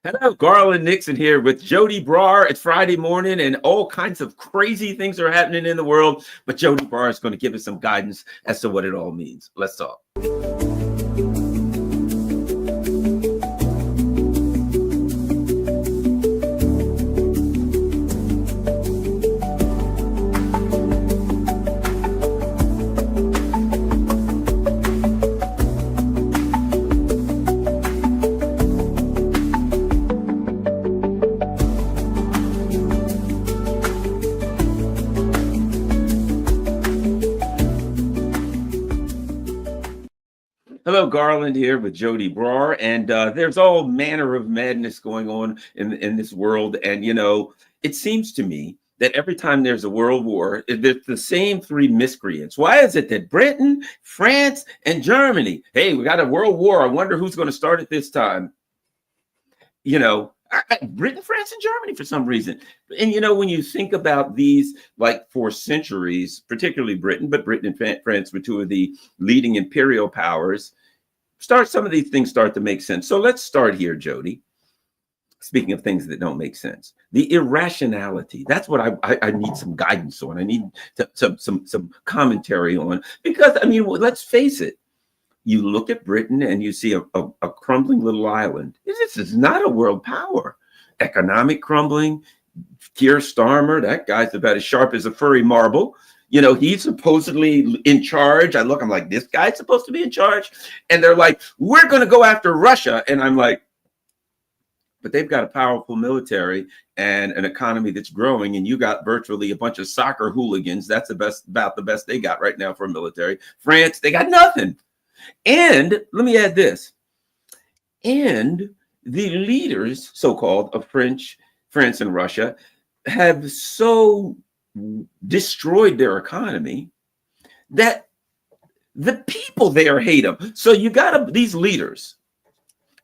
Hello, Garland Nixon here with Joti Brar. It's Friday morning and all kinds of crazy things are happening in the world, but Joti Brar is going to give us some guidance as to what it all means. Let's talk. Hello, Garland here with Joti Brar, and there's all manner of madness going on in this world. And, you know, it seems to me that every time there's a world war, there's the same three miscreants. Why is it that Britain, France, and Germany, hey, we got a world war. I wonder who's going to start it this time. You know, Britain, France, and Germany for some reason. And, you know, when you think about these, like for centuries, particularly Britain, but Britain and France were two of the leading imperial powers, some of these things start to make sense. So let's start here, Joti. Speaking of things that don't make sense, the irrationality, that's what I need some guidance on. I need some commentary on, because, I mean, let's face it. You look at Britain and you see a crumbling little island. This is not a world power. Economic crumbling. Keir Starmer, that guy's about as sharp as a furry marble. You know, he's supposedly in charge. I'm like, this guy's supposed to be in charge. And they're like, we're going to go after Russia. And I'm like, but they've got a powerful military and an economy that's growing. And you got virtually a bunch of soccer hooligans. That's about the best they got right now for a military. France, they got nothing. And let me add this. And the leaders, so-called, of France and Russia have so destroyed their economy that the people there hate them. So you got these leaders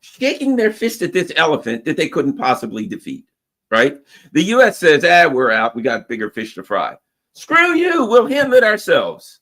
shaking their fist at this elephant that they couldn't possibly defeat, right? The U.S. says, we're out. We got bigger fish to fry. Screw you. We'll handle it ourselves.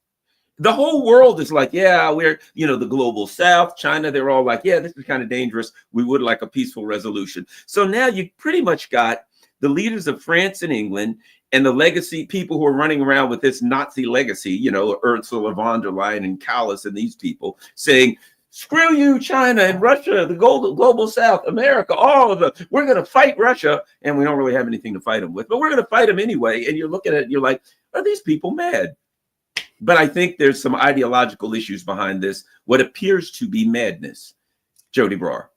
The whole world is like, yeah, we're, you know, the global South, China, they're all like, yeah, this is kind of dangerous. We would like a peaceful resolution. So now you pretty much got the leaders of France and England and the legacy people who are running around with this Nazi legacy, you know, Ursula von der Leyen and Callas and these people saying, screw you, China and Russia, the global South, America, all of them. We're going to fight Russia. And we don't really have anything to fight them with, but we're going to fight them anyway. And you're looking at it, you're like, are these people mad? But I think there's some ideological issues behind this, what appears to be madness. Joti Brar.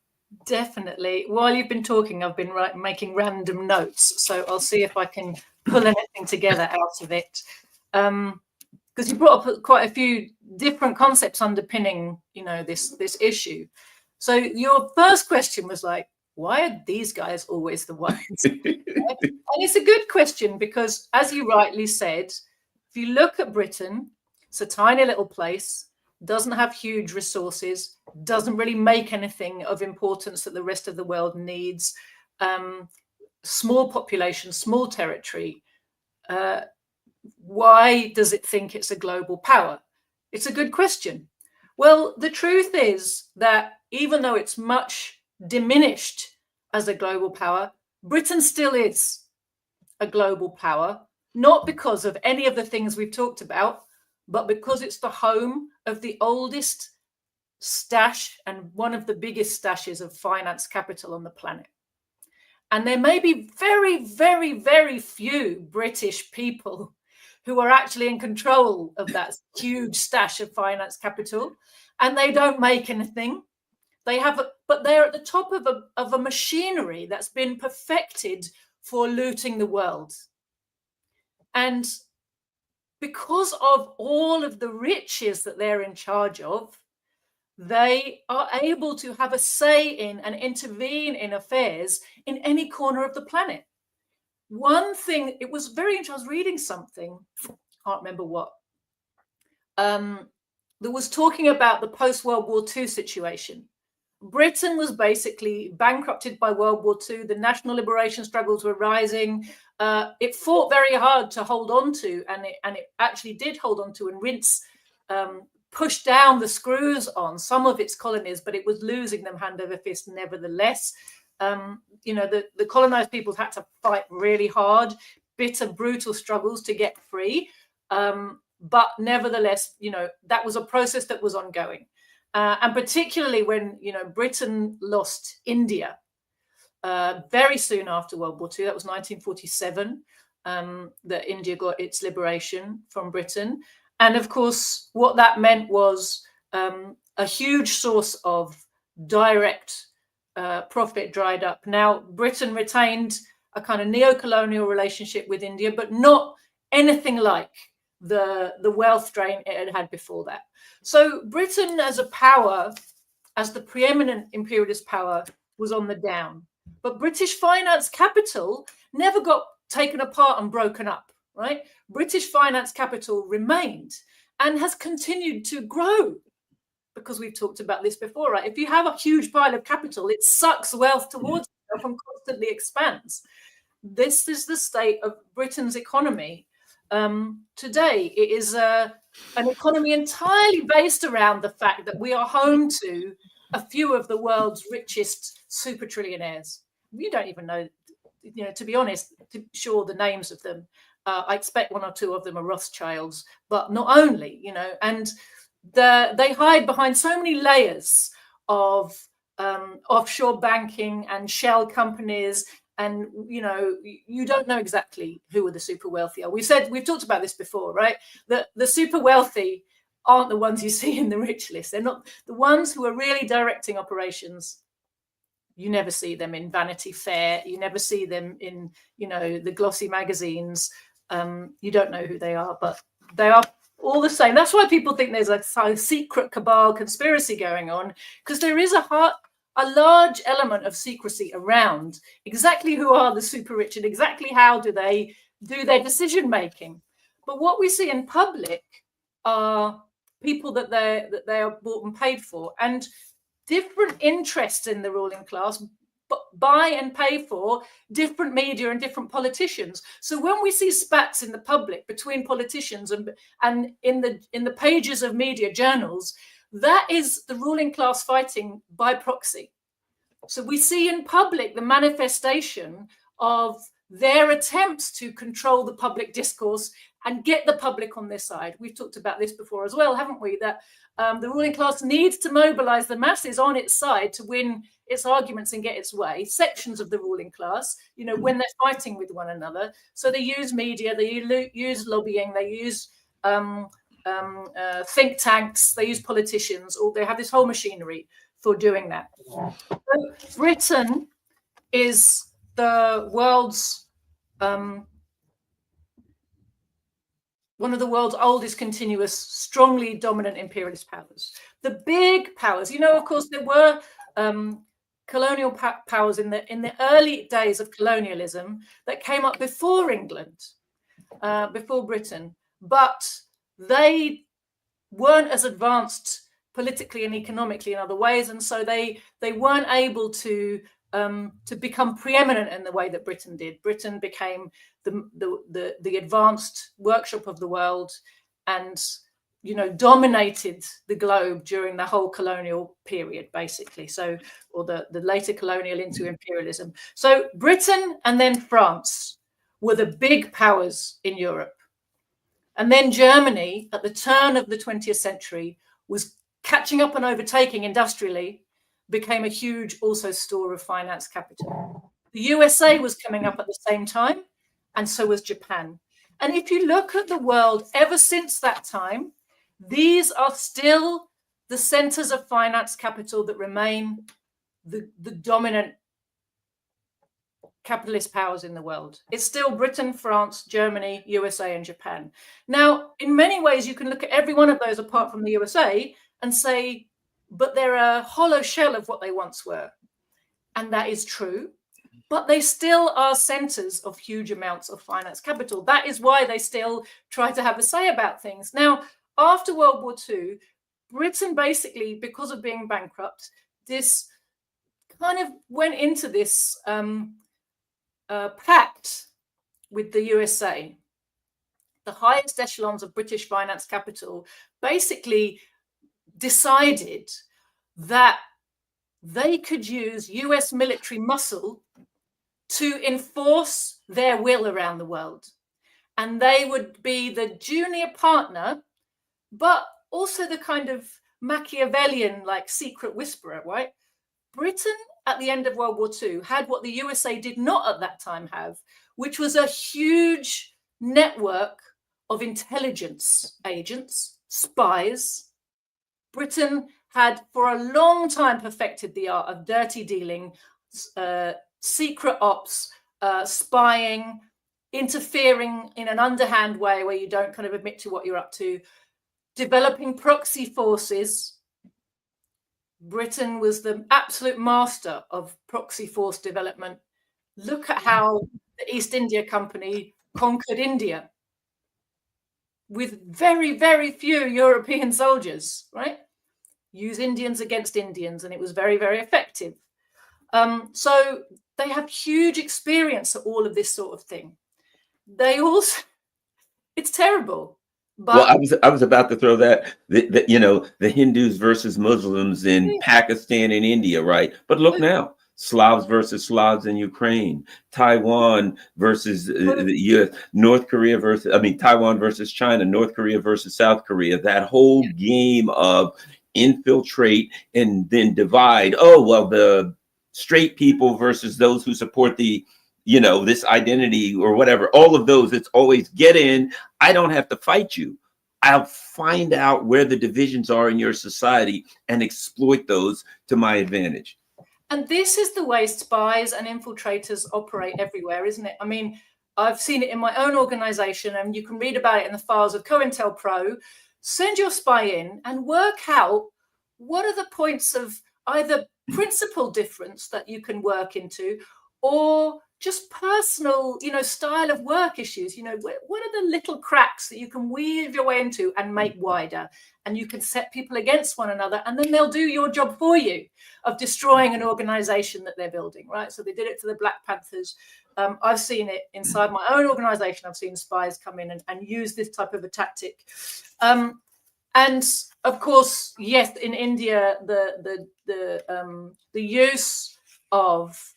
Definitely. While you've been talking, I've been making random notes. So I'll see if I can pull anything together out of it. Because you brought up quite a few different concepts underpinning, you know, this issue. So your first question was like, why are these guys always the ones? And it's a good question because, as you rightly said, if you look at Britain, it's a tiny little place, doesn't have huge resources, doesn't really make anything of importance that the rest of the world needs, small population, small territory. Why does it think it's a global power? It's a good question. Well, the truth is that even though it's much diminished as a global power, Britain still is a global power. Not because of any of the things we've talked about, but because it's the home of the oldest stash and one of the biggest stashes of finance capital on the planet. And there may be very, very, very few British people who are actually in control of that huge stash of finance capital, and they don't make anything. But they're at the top of a machinery that's been perfected for looting the world. And because of all of the riches that they're in charge of, they are able to have a say in and intervene in affairs in any corner of the planet. One thing, it was very interesting, I was reading something, can't remember what, that was talking about the post-World War II situation. Britain was basically bankrupted by World War II. The national liberation struggles were rising. It fought very hard to hold on to, and it actually did hold on to and push down the screws on some of its colonies, but it was losing them hand over fist nevertheless. The colonized peoples had to fight really hard, bitter, brutal struggles to get free. But nevertheless, that was a process that was ongoing. And particularly when, Britain lost India very soon after World War II, that was 1947, that India got its liberation from Britain. And of course, what that meant was a huge source of direct profit dried up. Now, Britain retained a kind of neo-colonial relationship with India, but not anything like the wealth drain it had before that. So Britain as a power, as the preeminent imperialist power, was on the down. But British finance capital never got taken apart and broken up, right? British finance capital remained and has continued to grow, because we've talked about this before, right? If you have a huge pile of capital, it sucks wealth towards itself and constantly expands. This is the state of Britain's economy today. It is an economy entirely based around the fact that we are home to a few of the world's richest super trillionaires. You don't even know, to be honest, sure, the names of them. I expect one or two of them are Rothschilds, but not only, and they hide behind so many layers of offshore banking and shell companies. And, you don't know exactly who are the super wealthy are. We've talked about this before, right? The super wealthy aren't the ones you see in the rich list. They're not the ones who are really directing operations. You never see them in Vanity Fair. You never see them in, the glossy magazines. You don't know who they are, but they are all the same. That's why people think there's a secret cabal conspiracy going on, because there is a large element of secrecy around exactly who are the super rich and exactly how do they do their decision making. But what we see in public are people that they are bought and paid for, and different interests in the ruling class buy and pay for different media and different politicians. So when we see spats in the public between politicians and in the pages of media journals, that is the ruling class fighting by proxy. So we see in public the manifestation of their attempts to control the public discourse and get the public on their side. We've talked about this before as well, haven't we? That the ruling class needs to mobilize the masses on its side to win its arguments and get its way. Sections of the ruling class, when they're fighting with one another. So they use media, they use lobbying, they use think tanks, they use politicians, or they have this whole machinery for doing that. So Britain is the world's one of the world's oldest continuous, strongly dominant imperialist powers. The big powers, of course, there were colonial powers in the early days of colonialism that came up before England, before Britain, but they weren't as advanced politically and economically in other ways, and so they weren't able to become preeminent in the way that Britain did. Britain became the advanced workshop of the world, and dominated the globe during the whole colonial period, basically. So, or the later colonial into imperialism. So Britain and then France were the big powers in Europe, and then Germany at the turn of the 20th century was catching up and overtaking industrially, became a huge also store of finance capital. The USA was coming up at the same time, and so was Japan. And if you look at the world ever since that time, these are still the centers of finance capital that remain the dominant capitalist powers in the world. It's still Britain, France, Germany, USA, and Japan. Now, in many ways, you can look at every one of those apart from the USA and say, but they're a hollow shell of what they once were. And that is true. But they still are centers of huge amounts of finance capital. That is why they still try to have a say about things. Now, after World War II, Britain basically, because of being bankrupt, this kind of went into this pact with the USA. The highest echelons of British finance capital basically decided that they could use US military muscle to enforce their will around the world. And they would be the junior partner, but also the kind of Machiavellian, like secret whisperer, right? Britain at the end of World War II had what the USA did not at that time have, which was a huge network of intelligence agents, spies. Britain had for a long time perfected the art of dirty dealing, secret ops, spying, interfering in an underhand way where you don't kind of admit to what you're up to, developing proxy forces. Britain was the absolute master of proxy force development. Look at how the East India Company conquered India with very, very few European soldiers, right? Use Indians against Indians, and it was very, very effective. So they have huge experience at all of this sort of thing. They also, it's terrible. But well, I was about to throw that, the Hindus versus Muslims in Pakistan and India, right? But look now, Slavs versus Slavs in Ukraine, Taiwan versus the US, North Korea versus, Taiwan versus China, North Korea versus South Korea, that whole game of infiltrate and then divide. Oh, well, the straight people versus those who support the, this identity or whatever, all of those, it's always get in. I don't have to fight you. I'll find out where the divisions are in your society and exploit those to my advantage. And this is the way spies and infiltrators operate everywhere, isn't it? I mean, I've seen it in my own organization, and you can read about it in the files of COINTELPRO. Send your spy in and work out what are the points of either principal difference that you can work into, or just personal, style of work issues. What are the little cracks that you can weave your way into and make wider? And you can set people against one another, and then they'll do your job for you of destroying an organization that they're building, right? So they did it to the Black Panthers. I've seen it inside my own organization. I've seen spies come in and use this type of a tactic. And of course, yes, in India, the use of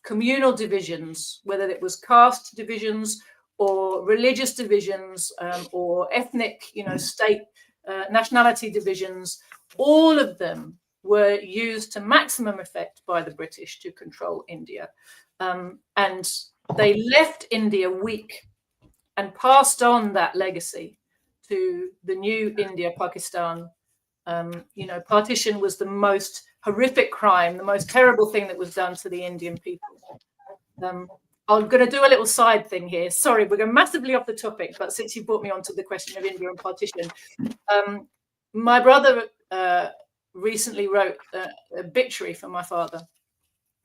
communal divisions, whether it was caste divisions or religious divisions or ethnic, state nationality divisions, all of them were used to maximum effect by the British to control India. And they left India weak and passed on that legacy to the new India, Pakistan. Partition was the most horrific crime, the most terrible thing that was done to the Indian people. I'm going to do a little side thing here. Sorry, we're going massively off the topic, but since you brought me onto the question of India and partition, my brother recently wrote an obituary for my father,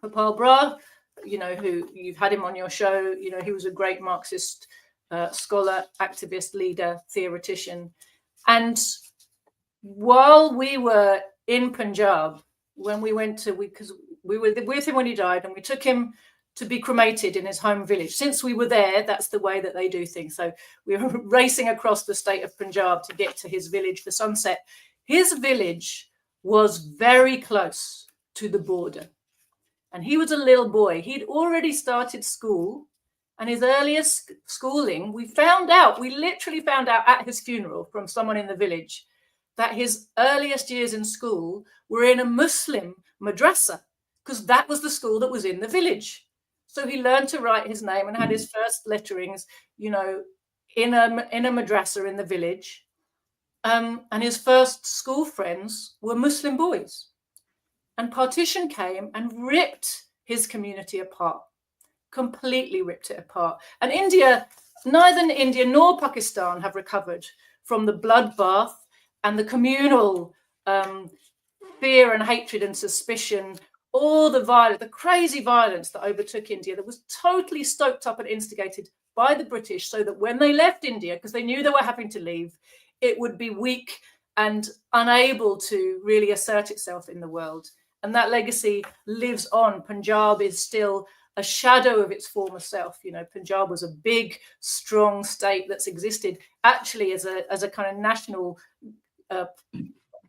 Gopal Brar, who you've had him on your show. He was a great Marxist scholar, activist, leader, theoretician. And while we were in Punjab, when we went to, because we were with him when he died, and we took him to be cremated in his home village. Since we were there, that's the way that they do things. So we were racing across the state of Punjab to get to his village for sunset. His village was very close to the border. And he was a little boy. He'd already started school, and his earliest schooling, we literally found out at his funeral from someone in the village that his earliest years in school were in a Muslim madrasa, because that was the school that was in the village. So he learned to write his name and had his first letterings, in a madrasa in the village. And his first school friends were Muslim boys. And partition came and ripped his community apart, completely ripped it apart. And neither India nor Pakistan have recovered from the bloodbath and the communal fear and hatred and suspicion, all the violence, the crazy violence that overtook India, that was totally stoked up and instigated by the British, so that when they left India, because they knew they were having to leave, it would be weak and unable to really assert itself in the world. And that legacy lives on. Punjab is still a shadow of its former self. Punjab was a big, strong state that's existed actually as a kind of national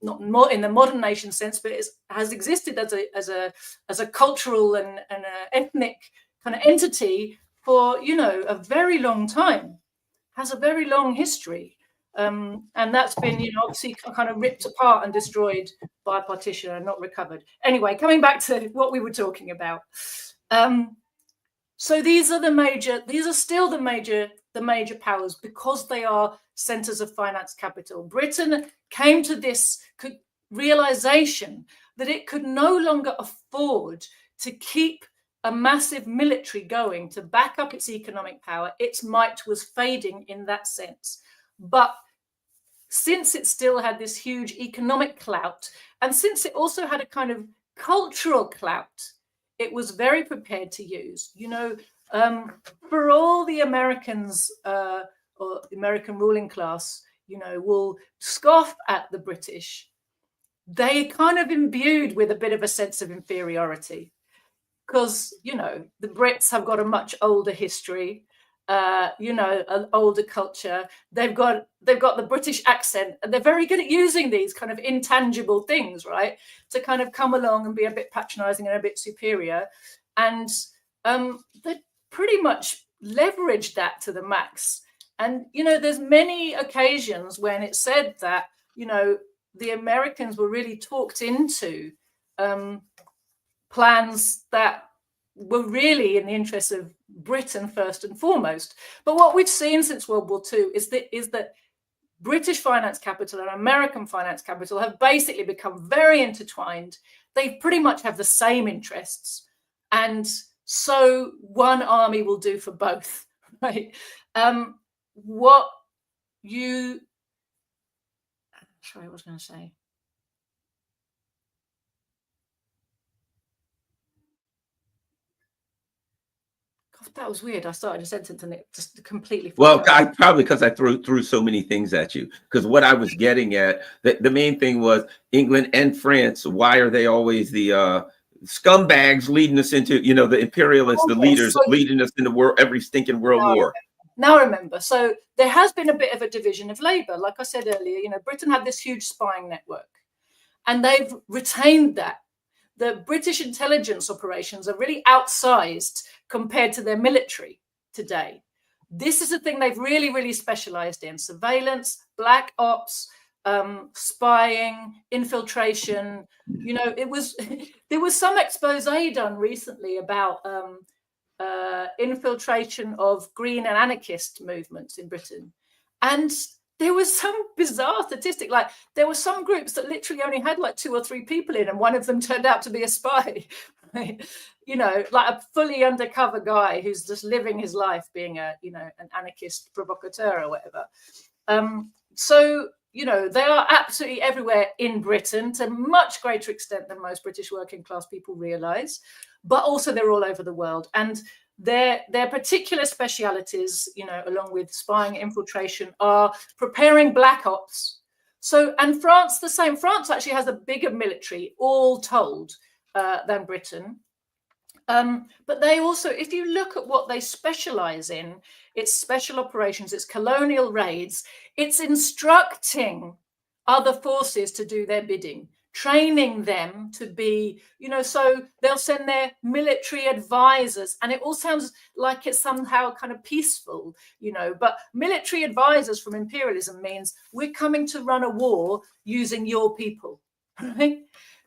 not more in the modern nation sense, but has existed as a cultural and ethnic kind of entity for, you know, a very long time, has a very long history. And that's been, you know, obviously kind of ripped apart and destroyed by partition and not recovered. Anyway, coming back to what we were talking about. So these are still the major powers, because they are centers of finance capital. Britain came to this realization that it could no longer afford to keep a massive military going to back up its economic power. Its might was fading in that sense. But since it still had this huge economic clout, and since it also had a kind of cultural clout, it was very prepared to use. You know, for all the Americans or American ruling class, you know, will scoff at the British, they kind of imbued with a bit of a sense of inferiority, because, you know, the Brits have got a much older history, you know, an older culture. They've got the British accent, and they're very good at using these kind of intangible things, right, to kind of come along and be a bit patronizing and a bit superior. And they pretty much leveraged that to the max. And, you know, there's many occasions when it's said that, you know, the Americans were really talked into plans that were really in the interests of Britain first and foremost. But what we've seen since World War II is that British finance capital and American finance capital have basically become very intertwined. They pretty much have the same interests. And so one army will do for both, right? What I was going to say. God, that was weird. I started a sentence and it just completely. Well, probably because I threw so many things at you. Because what I was getting at, the main thing was England and France. Why are they always the scumbags leading us into, you know, the imperialists, the leaders leading us into every stinking world war? Now remember, so there has been a bit of a division of labor. Like I said earlier, you know, Britain had this huge spying network, and they've retained that. The British intelligence operations are really outsized compared to their military today. This is the thing they've really, really specialized in: surveillance, black ops, spying, infiltration. You know, there was some expose done recently about infiltration of green and anarchist movements in Britain. And there was some bizarre statistic, like there were some groups that literally only had like 2 or 3 people in, and one of them turned out to be a spy. Right? You know, like a fully undercover guy who's just living his life being a, you know, an anarchist provocateur or whatever. So, you know, they are absolutely everywhere in Britain to a much greater extent than most British working class people realize, but also they're all over the world. And their particular specialities, you know, along with spying, infiltration, are preparing black ops. So, and France the same. France actually has a bigger military, all told, than Britain. But they also, if you look at what they specialize in, it's special operations, it's colonial raids, it's instructing other forces to do their bidding, training them to be, you know, so they'll send their military advisors, and it all sounds like it's somehow kind of peaceful, you know, but military advisors from imperialism means we're coming to run a war using your people, right?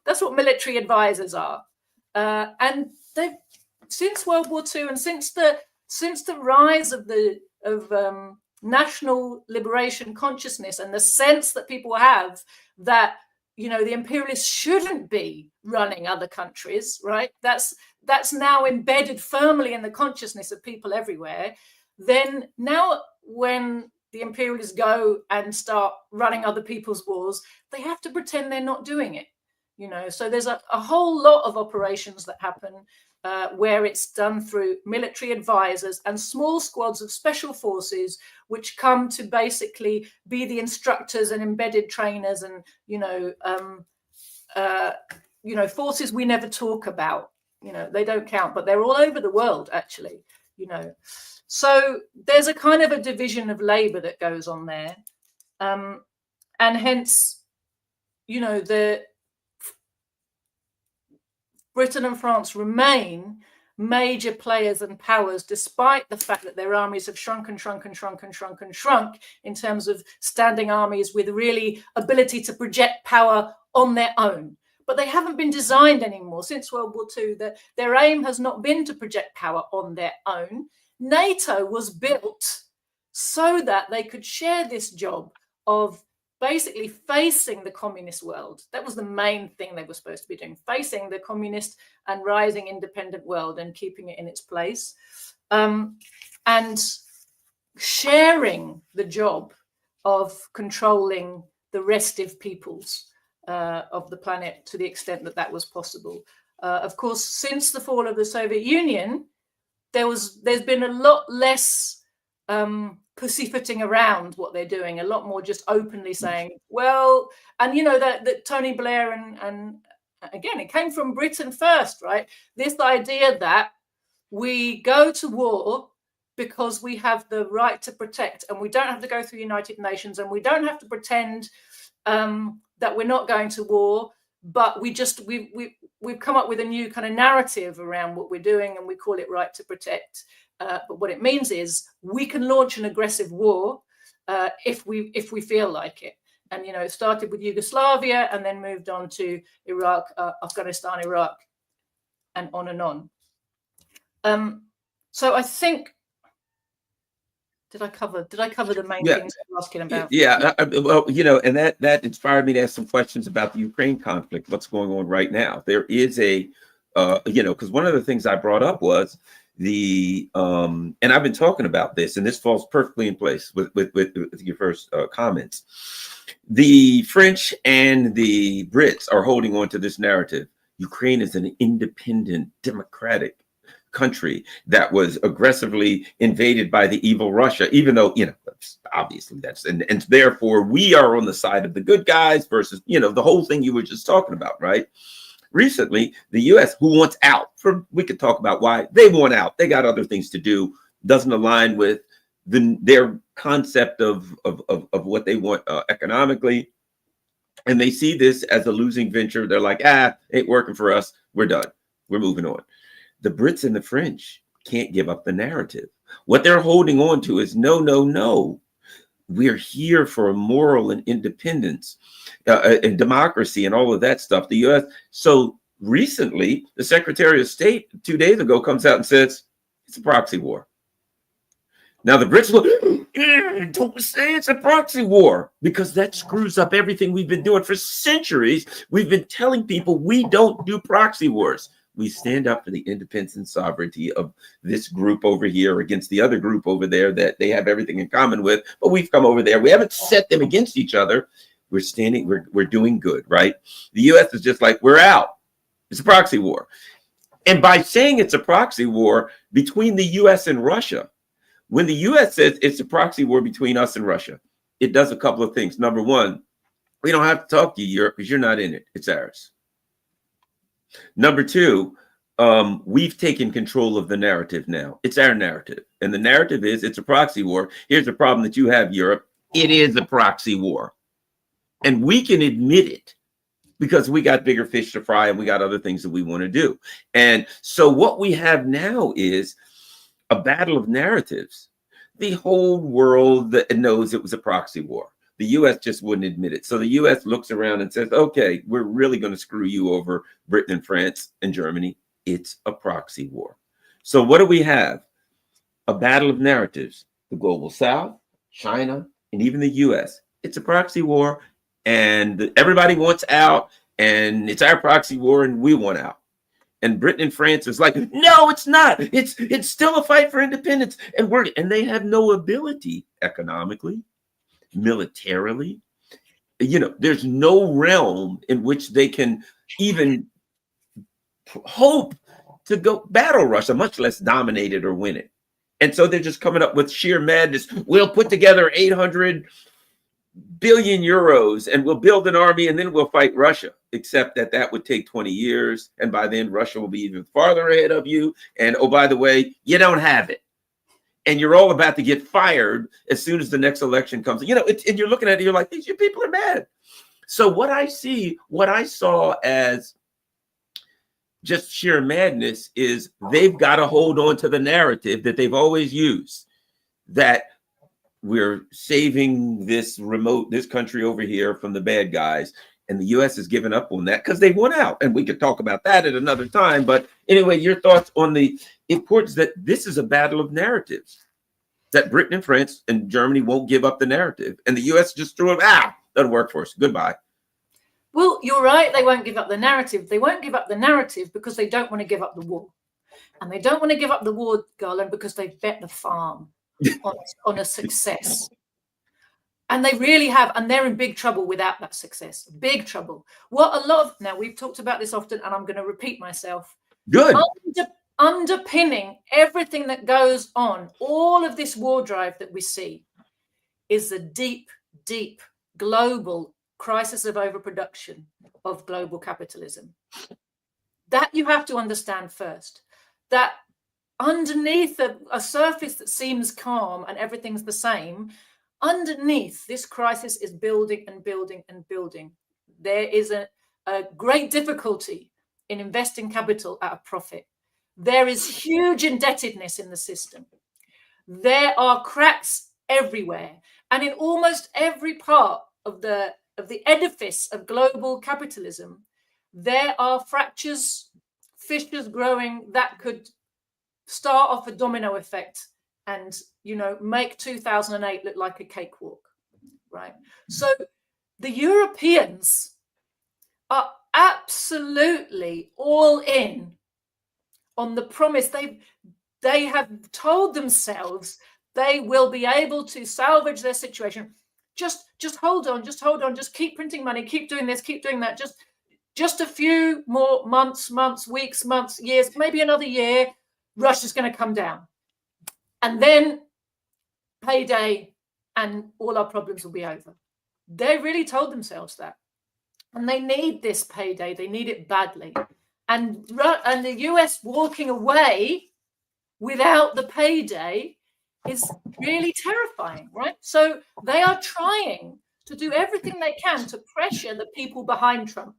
That's what military advisors are. And they've, since World War II and since the rise of national liberation consciousness and the sense that people have that, you know, the imperialists shouldn't be running other countries, right? That's now embedded firmly in the consciousness of people everywhere. Then now when the imperialists go and start running other people's wars, they have to pretend they're not doing it. You know, so there's a whole lot of operations that happen where it's done through military advisors and small squads of special forces, which come to basically be the instructors and embedded trainers and, you know, forces we never talk about. You know, they don't count, but they're all over the world, actually, you know. So there's a kind of a division of labor that goes on there. And hence, the Britain and France remain major players and powers, despite the fact that their armies have shrunk and shrunk and shrunk and shrunk and shrunk in terms of standing armies with really ability to project power on their own. But they haven't been designed anymore since World War II. That their aim has not been to project power on their own. NATO was built so that they could share this job of basically facing the communist world. That was the main thing they were supposed to be doing, facing the communist and rising independent world and keeping it in its place, and sharing the job of controlling the restive peoples of the planet to the extent that that was possible. Of course, since the fall of the Soviet Union, there's been a lot less pussyfooting around what they're doing, a lot more just openly saying, well, and that Tony Blair and again, it came from Britain first, right? This idea that we go to war because we have the right to protect, and we don't have to go through the United Nations, and we don't have to pretend that we're not going to war, but we've come up with a new kind of narrative around what we're doing, and we call it right to protect. But what it means is we can launch an aggressive war if we feel like it. And it started with Yugoslavia and then moved on to Iraq, Afghanistan, Iraq, and on and on. So I think, did I cover the main things you're asking about? Yeah. Well, and that inspired me to ask some questions about the Ukraine conflict. What's going on right now? There is because one of the things I brought up was and I've been talking about this, and this falls perfectly in place with your first comments. The French and the Brits are holding on to this narrative. Ukraine is an independent, democratic country that was aggressively invaded by the evil Russia, even though, obviously and therefore we are on the side of the good guys versus, the whole thing you were just talking about, right? Recently, the U.S., who wants out, we could talk about why they want out. They got other things to do. Doesn't align with their concept of what they want economically. And they see this as a losing venture. They're like, ain't working for us. We're done. We're moving on. The Brits and the French can't give up the narrative. What they're holding on to is no. We're here for moral and independence and democracy and all of that stuff. The U.S. So recently, the Secretary of State 2 days ago comes out and says it's a proxy war. Now the Brits will don't say it's a proxy war, because that screws up everything we've been doing for centuries. We've been telling people we don't do proxy wars. We stand up for the independence and sovereignty of this group over here against the other group over there that they have everything in common with, but we've come over there. We haven't set them against each other. We're doing good, right? The U.S. is just like, we're out. It's a proxy war. And by saying it's a proxy war between the U.S. and Russia, when the U.S. says it's a proxy war between us and Russia, it does a couple of things. Number one, we don't have to talk to you, Europe, because you're not in it. It's ours. Number two, we've taken control of the narrative now. It's our narrative. And the narrative is it's a proxy war. Here's the problem that you have, Europe. It is a proxy war. And we can admit it because we got bigger fish to fry and we got other things that we want to do. And so what we have now is a battle of narratives. The whole world knows it was a proxy war. The U.S. just wouldn't admit it. So the U.S. looks around and says, okay, we're really going to screw you over, Britain and France and Germany. It's a proxy war. So what do we have? A battle of narratives. The global South, China, and even the U.S. It's a proxy war, and everybody wants out, and it's our proxy war, and we want out. And Britain and France is like, no, it's not. It's still a fight for independence. And they have no ability economically, militarily. There's no realm in which they can even hope to go battle Russia, much less dominate it or win it. And so they're just coming up with sheer madness. We'll put together 800 billion euros and we'll build an army and then we'll fight Russia, except that would take 20 years. And by then Russia will be even farther ahead of you. And oh, by the way, you don't have it. And you're all about to get fired as soon as the next election comes. And you're looking at it, you're like, these people are mad. So what I saw as just sheer madness is they've got to hold on to the narrative that they've always used, that we're saving this country over here from the bad guys. And the US has given up on that because they won out. And we could talk about that at another time. But anyway, your thoughts on the importance that this is a battle of narratives, that Britain and France and Germany won't give up the narrative. And the US just threw it, doesn't work for us. Goodbye. Well, you're right. They won't give up the narrative. They won't give up the narrative because they don't want to give up the war. And they don't want to give up the war, Garland, because they bet the farm on a success. And they really have, and they're in big trouble without that success. Big trouble. Now we've talked about this often, and I'm going to repeat myself. Good. Underpinning everything that goes on, all of this war drive that we see, is the deep, deep global crisis of overproduction of global capitalism. That you have to understand first. That underneath a surface that seems calm and everything's the same, underneath this crisis is building and building and building. There is a great difficulty in investing capital at a profit. There is huge indebtedness in the system. There are cracks everywhere. And in almost every part of the edifice of global capitalism, there are fractures, fissures growing that could start off a domino effect and, make 2008 look like a cakewalk, right? So the Europeans are absolutely all in on the promise. They have told themselves they will be able to salvage their situation. Just hold on, just keep printing money, keep doing this, keep doing that. Just a few more months, weeks, years, maybe another year, Russia's going to come down. And then payday and all our problems will be over. They really told themselves that. And they need this payday. They need it badly. And the US walking away without the payday is really terrifying, right? So they are trying to do everything they can to pressure the people behind Trump,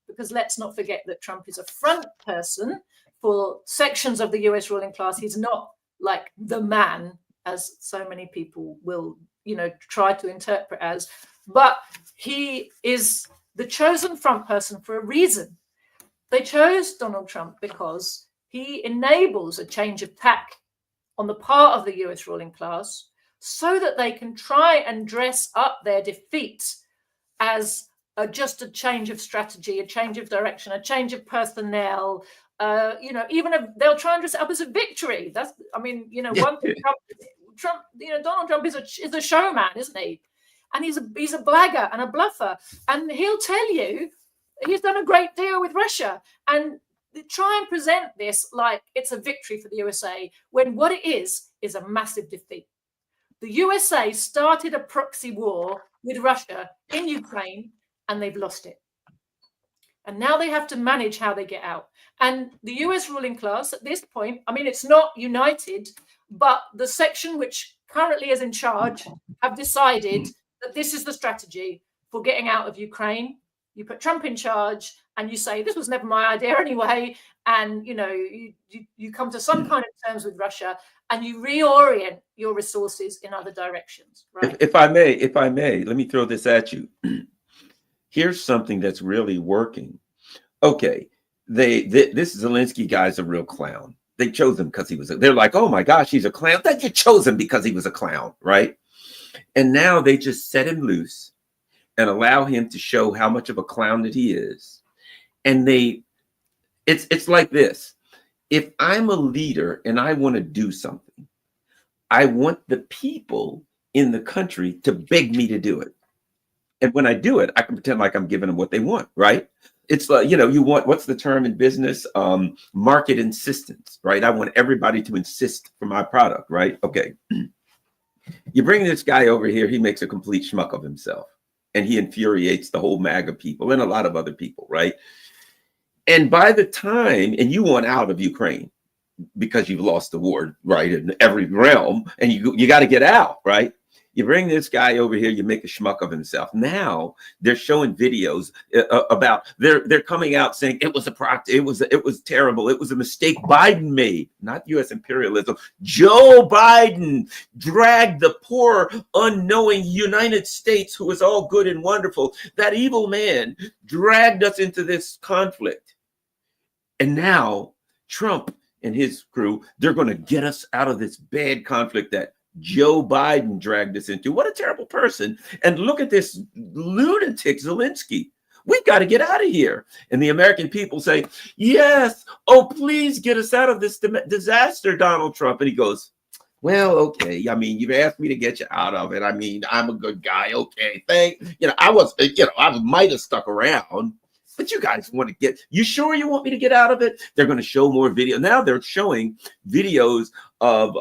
because let's not forget that Trump is a front person for sections of the US ruling class. He's not like the man, as so many people will, try to interpret as, but he is the chosen front person for a reason. They chose Donald Trump because he enables a change of tack on the part of the US ruling class so that they can try and dress up their defeat as just a change of strategy, a change of direction, a change of personnel. They'll try and dress it up as a victory. One thing Trump, Donald Trump is a showman, isn't he? And he's a blagger and a bluffer, and he'll tell you he's done a great deal with Russia, and try and present this like it's a victory for the USA, when what it is a massive defeat. The USA started a proxy war with Russia in Ukraine, and they've lost it. And now they have to manage how they get out. And the US ruling class at this point, it's not united, but the section which currently is in charge have decided that this is the strategy for getting out of Ukraine. You put Trump in charge and you say, this was never my idea anyway. And, you come to some kind of terms with Russia and you reorient your resources in other directions. Right? If I may, let me throw this at you. Here's something that's really working. Okay, this Zelenskyy guy's a real clown. They chose him because they're like, oh my gosh, he's a clown. That you chose him because he was a clown, right? And now they just set him loose and allow him to show how much of a clown that he is. And it's like this. If I'm a leader and I want to do something, I want the people in the country to beg me to do it. And when I do it, I can pretend like I'm giving them what they want, right? It's like, you want, what's the term in business? Market insistence, right? I want everybody to insist for my product, right? Okay. You bring this guy over here, he makes a complete schmuck of himself. And he infuriates the whole MAGA people and a lot of other people, right? And by the time, and you want out of Ukraine because you've lost the war, right? In every realm, and you got to get out, right? You bring this guy over here, you make a schmuck of himself. Now they're showing videos about they're coming out saying it was a proxy, it was terrible, it was a mistake Biden made, not U.S. imperialism. Joe Biden dragged the poor, unknowing United States, who was all good and wonderful. That evil man dragged us into this conflict. And now Trump and his crew, they're going to get us out of this bad conflict that Joe Biden dragged us into. What a terrible person. And look at this lunatic Zelenskyy. We got to get out of here. And the American people say, yes, oh, please get us out of this disaster, Donald Trump. And he goes, well, okay. I mean, you've asked me to get you out of it. I mean, I'm a good guy. Okay, I might have stuck around. But you guys want to you sure you want me to get out of it? They're going to show more video. Now they're showing videos of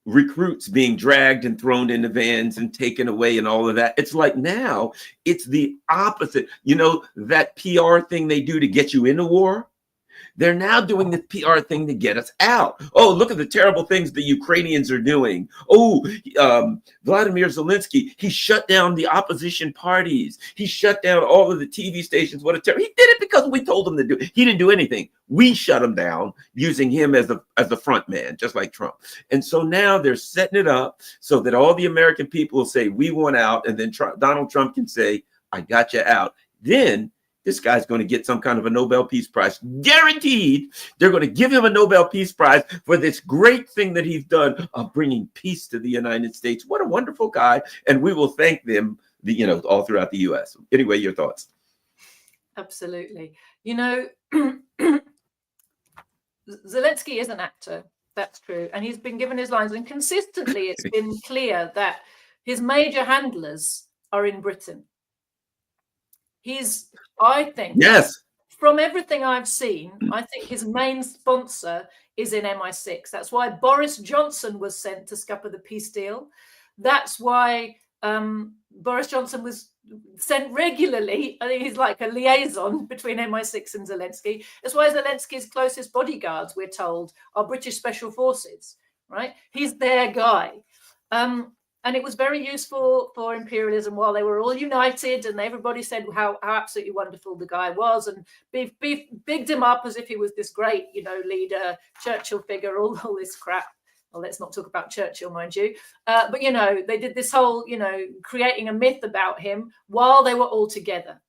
recruits being dragged and thrown into vans and taken away and all of that. It's like now it's the opposite. You know, that PR thing they do to get you into war? They're now doing the PR thing to get us out. Oh, look at the terrible things the Ukrainians are doing. Oh, Vladimir Zelenskyy, he shut down the opposition parties. He shut down all of the TV stations. What a terror. He did it because we told him to do it. He didn't do anything. We shut him down using him as the front man, just like Trump. And so now they're setting it up so that all the American people will say, we want out. And then Donald Trump can say, I got you out. Then this guy's going to get some kind of a Nobel Peace Prize. Guaranteed. They're going to give him a Nobel Peace Prize for this great thing that he's done of bringing peace to the United States. What a wonderful guy. And we will thank them, all throughout the U.S. Anyway, your thoughts? Absolutely. Zelenskyy is an actor. That's true. And he's been given his lines. And consistently, it's been clear that his major handlers are in Britain. I think, yes, from everything I've seen, I think his main sponsor is in MI6. That's why Boris Johnson was sent to scupper the peace deal. That's why Boris Johnson was sent regularly. I think he's like a liaison between MI6 and Zelenskyy. That's why Zelensky's closest bodyguards, we're told, are British Special Forces, right? He's their guy. And it was very useful for imperialism while they were all united and everybody said how absolutely wonderful the guy was and bigged him up as if he was this great, leader, Churchill figure, all this crap. Well, let's not talk about Churchill, mind you. But, they did this whole, creating a myth about him while they were all together.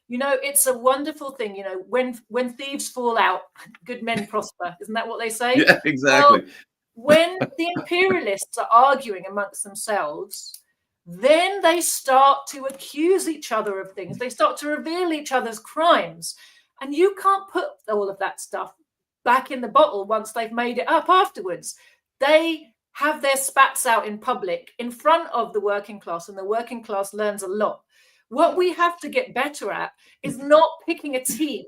It's a wonderful thing, when thieves fall out, good men prosper. Isn't that what they say? Yeah, exactly. Well, when the imperialists are arguing amongst themselves, then they start to accuse each other of things. They start to reveal each other's crimes. And you can't put all of that stuff back in the bottle once they've made it up afterwards. They have their spats out in public in front of the working class, and the working class learns a lot. What we have to get better at is not picking a team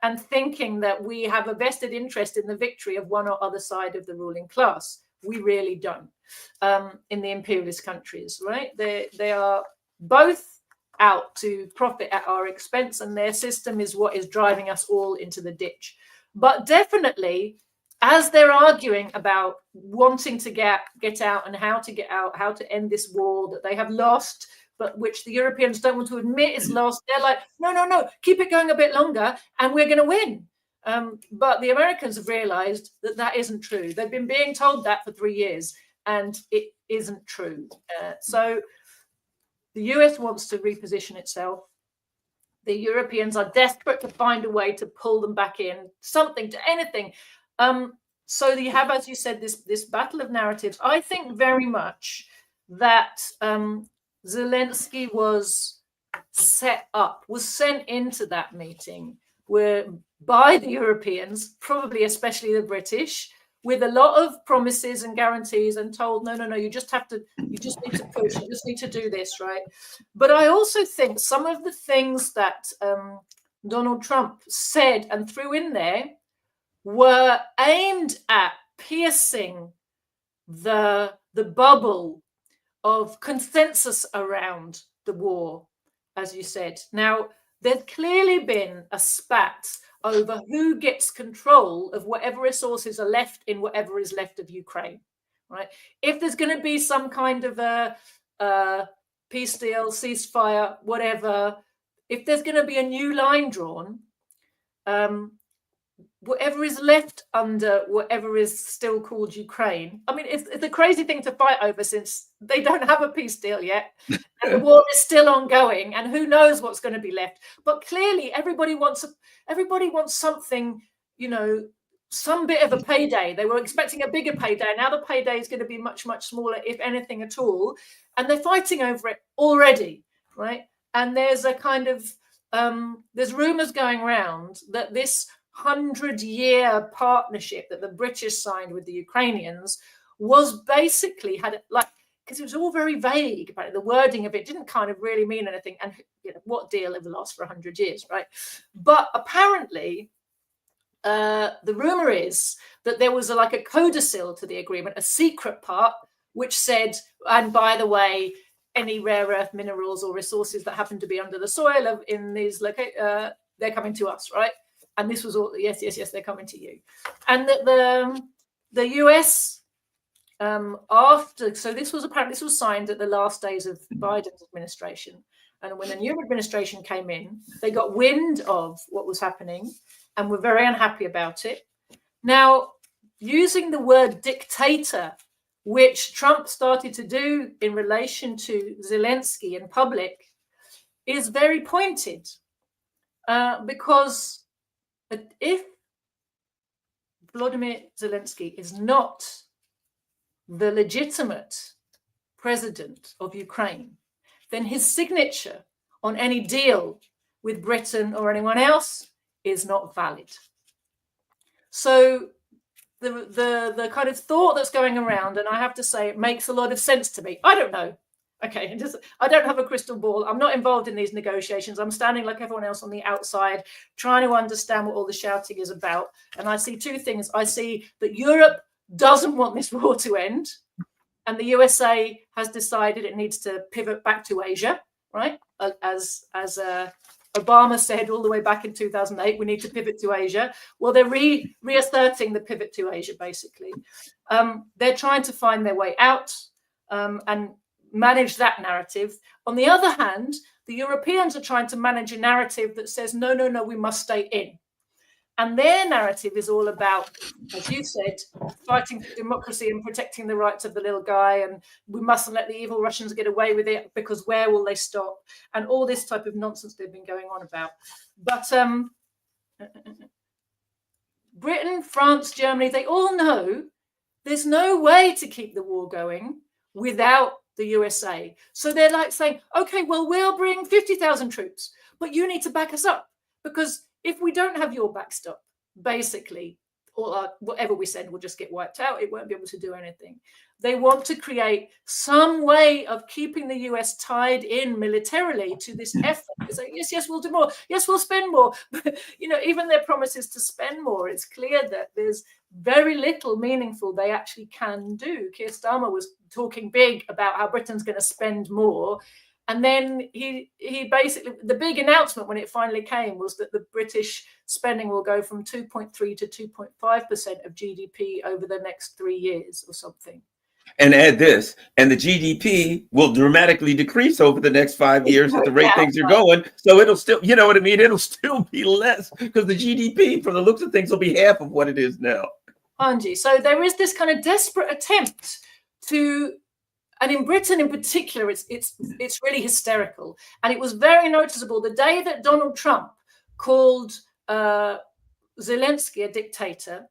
and thinking that we have a vested interest in the victory of one or other side of the ruling class. We really don't. In the imperialist countries, right? They are both out to profit at our expense, and their system is what is driving us all into the ditch. But definitely, as they're arguing about wanting to get out and how to get out, how to end this war that they have lost, but which the Europeans don't want to admit is lost. They're like, no, keep it going a bit longer and we're going to win. But the Americans have realized that isn't true. They've been being told that for 3 years and it isn't true. So the US wants to reposition itself. The Europeans are desperate to find a way to pull them back in, something to anything. So you have, as you said, this battle of narratives. I think very much that Zelenskyy was set up, was sent into that meeting by the Europeans, probably especially the British, with a lot of promises and guarantees and told, no, you just need to push, you just need to do this, right? But I also think some of the things that Donald Trump said and threw in there were aimed at piercing the bubble of consensus around the war, as you said. Now, there's clearly been a spat over who gets control of whatever resources are left in whatever is left of Ukraine, right? If there's going to be some kind of a peace deal, ceasefire, whatever, if there's going to be a new line drawn, whatever is left under whatever is still called Ukraine. I mean, it's a crazy thing to fight over, since they don't have a peace deal yet, and the war is still ongoing, and who knows what's going to be left. But clearly, everybody wants something, you know, some bit of a payday. They were expecting a bigger payday. Now the payday is going to be much, much smaller, if anything at all. And they're fighting over it already, right? And there's a kind of there's rumors going around that this 100-year partnership that the British signed with the Ukrainians was basically because it was all very vague about it. The wording of it didn't kind of really mean anything. And you know, what deal ever lasts for 100 years, right? But apparently, the rumor is that there was a codicil to the agreement, a secret part, which said, and by the way, any rare earth minerals or resources that happen to be under the soil in these they're coming to us, right? And this was all, yes, they're coming to you. And that the US this was signed at the last days of Biden's administration. And when the new administration came in, they got wind of what was happening and were very unhappy about it. Now, using the word dictator, which Trump started to do in relation to Zelenskyy in public, is very pointed, because if Volodymyr Zelenskyy is not the legitimate president of Ukraine, then his signature on any deal with Britain or anyone else is not valid. So the kind of thought that's going around, and I have to say it makes a lot of sense to me. I don't know. Okay, I don't have a crystal ball. I'm not involved in these negotiations. I'm standing like everyone else on the outside, trying to understand what all the shouting is about. And I see two things. I see that Europe doesn't want this war to end, and the USA has decided it needs to pivot back to Asia, right? As Obama said all the way back in 2008, we need to pivot to Asia. Well, they're reasserting the pivot to Asia, basically. They're trying to find their way out and manage that narrative. On the other hand, the Europeans are trying to manage a narrative that says, no, we must stay in. And their narrative is all about, as you said, fighting for democracy and protecting the rights of the little guy. And we mustn't let the evil Russians get away with it, because where will they stop? And all this type of nonsense they've been going on about. But Britain, France, Germany, they all know there's no way to keep the war going without the USA. So they're like saying, okay, well, we'll bring 50,000 troops, but you need to back us up, because if we don't have your backstop, basically, whatever we send will just get wiped out. It won't be able to do anything. They want to create some way of keeping the US tied in militarily to this effort. It's like, yes, we'll do more. Yes, we'll spend more. But, you know, even their promises to spend more, it's clear that there's very little meaningful they actually can do. Keir Starmer was talking big about how Britain's going to spend more. And then he basically, the big announcement when it finally came was that the British spending will go from 2.3 to 2.5% of GDP over the next 3 years or something. And add this, and the GDP will dramatically decrease over the next 5 years at the rate things are going. So it'll still, you know what I mean? It'll still be less, because the GDP, from the looks of things, will be half of what it is now. Angie, so there is this kind of desperate attempt to, and in Britain in particular, it's really hysterical. And it was very noticeable the day that Donald Trump called Zelenskyy a dictator.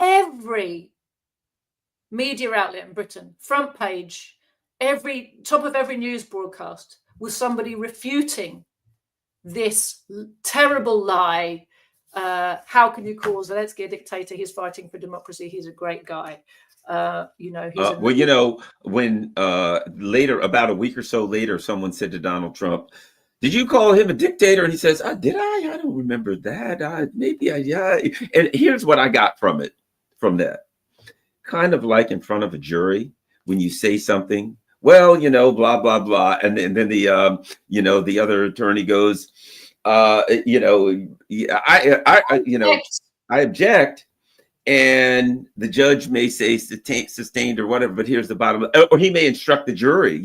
Every media outlet in Britain, front page, every top of every news broadcast was somebody refuting this terrible lie. How can you call Zelenskyy a dictator? He's fighting for democracy. He's a great guy. When later, about a week or so later, someone said to Donald Trump, "Did you call him a dictator?" And he says, "Did I? I don't remember that. Maybe I." Yeah. And here's what I got from that. Kind of like in front of a jury, when you say something, well, you know, blah, blah, blah. And then the other attorney goes, I object. and the judge may say sustained or whatever, but here's the bottom, or he may instruct the jury,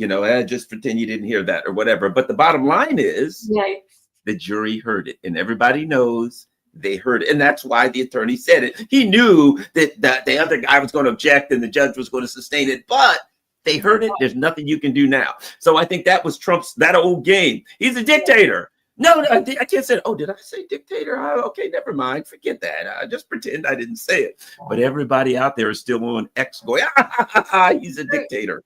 just pretend you didn't hear that or whatever. But the bottom line is, right, the jury heard it, and everybody knows they heard it. And that's why the attorney said it. He knew that the other guy was going to object and the judge was going to sustain it, but they heard it. There's nothing you can do now. So I think that was Trump's, that old game. He's a dictator. No, I can't say, oh, did I say dictator? Okay, never mind. Forget that. I just pretend I didn't say it. But everybody out there is still on X going, he's a dictator.